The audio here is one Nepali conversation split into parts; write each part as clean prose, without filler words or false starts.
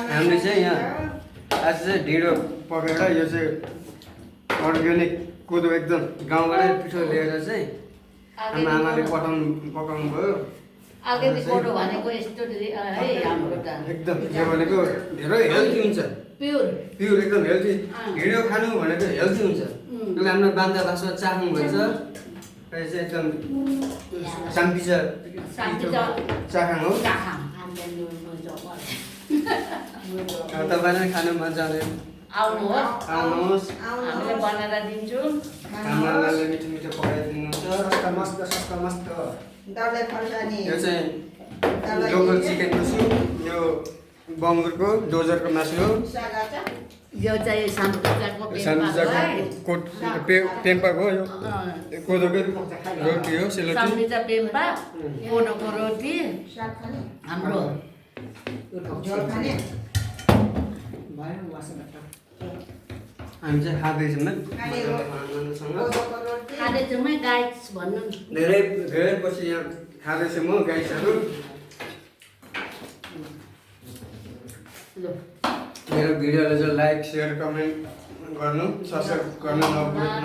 हामीले चाहिँ यहाँ आज चाहिँ ढिँडो पकाएर यो चाहिँ अर्ग्यानिक कोदो एकदम गाउँबाटै पिठो लिएर चाहिँ आमाले पकाउनु भयो। एकदम यो भनेको धेरै हेल्दी हुन्छ, प्योर एकदम हेल्दी। ढिँडो खानु भनेको हेल्दी हुन्छ। त्यसले हाम्रो बान्दा भाषा चाख्नु भन्छ, चाहिँ एकदम चाखाङ हो। तपाईँलाई खानु मन छ भने आउनुहोस्, हामीले बनाएर दिन्छौँ। आमाले मिठो मिठो पकाइदिनुहुन्छ। मस्त यो चाहिँ लोकल चिकनको सुप, यो बङ्गुरको डोजरको मासु हो। यो चाहिँ पेम्पाको हो, यो कोदोकै रोटी हो, सेलरोटी। साम्बिचा पेम्पा, कोदोको रोटी हाम्रो। हामी चाहिँ खाँदैछौँ खाँदैछौँ गाइड्स भन्नु। धेरै पछि यहाँ खाँदैछु म गाइसहरू। मेरो भिडियोलाई चाहिँ लाइक सेयर कमेन्ट गर्नु, सब्सक्राइब गर्नु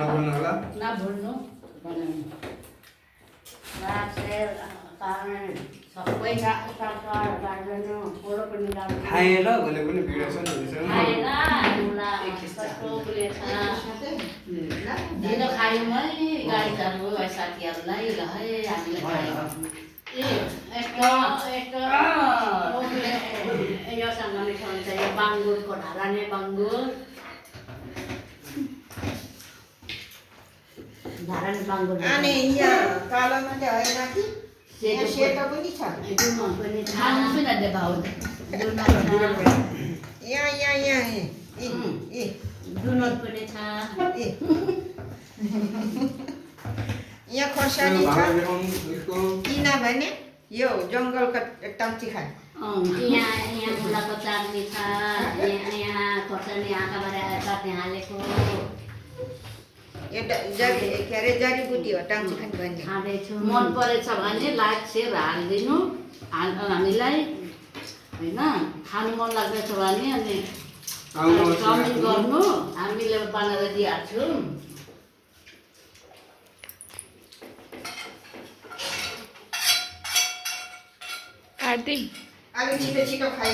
नभुल्नु होला। नभुल्नु खाएर भने पनि भिडियो छ नि। ढिँडो खायौँ है गाईहरू साथीहरूलाई ल है हामीले खायौँ। योसँग मिठाउँछ यो बाङ्गुरको ढालाने बाङ्गुर, ढालाने बाङ्गुर। अनि यहाँ कालोमा चाहिँ होइन कि सेतो पनि छ। दुधमा पनि खानु पनि न देखाउ। यहाँ दुध पनि छ। यहाँ खोर्सानी छ, किनभने यो जङ्गलको टम्ची खाए। यहाँ मुलाको चाटनी छ, यहाँ खोर्सानी आँखाबाट काट्ने हालेको। यो के अरे जडीबुटी हो, टम्ची खाने भन्ने। खाँदैछु। मन परेछ भने लाइक सेयर हालिदिनु हामीलाई होइन। खानु मन लाग्दैछ भने अनि कमेन्ट गर्नु, हामीले बनाएर दिइहाल्छौँ। अलिक छिटो छिटो खाइ।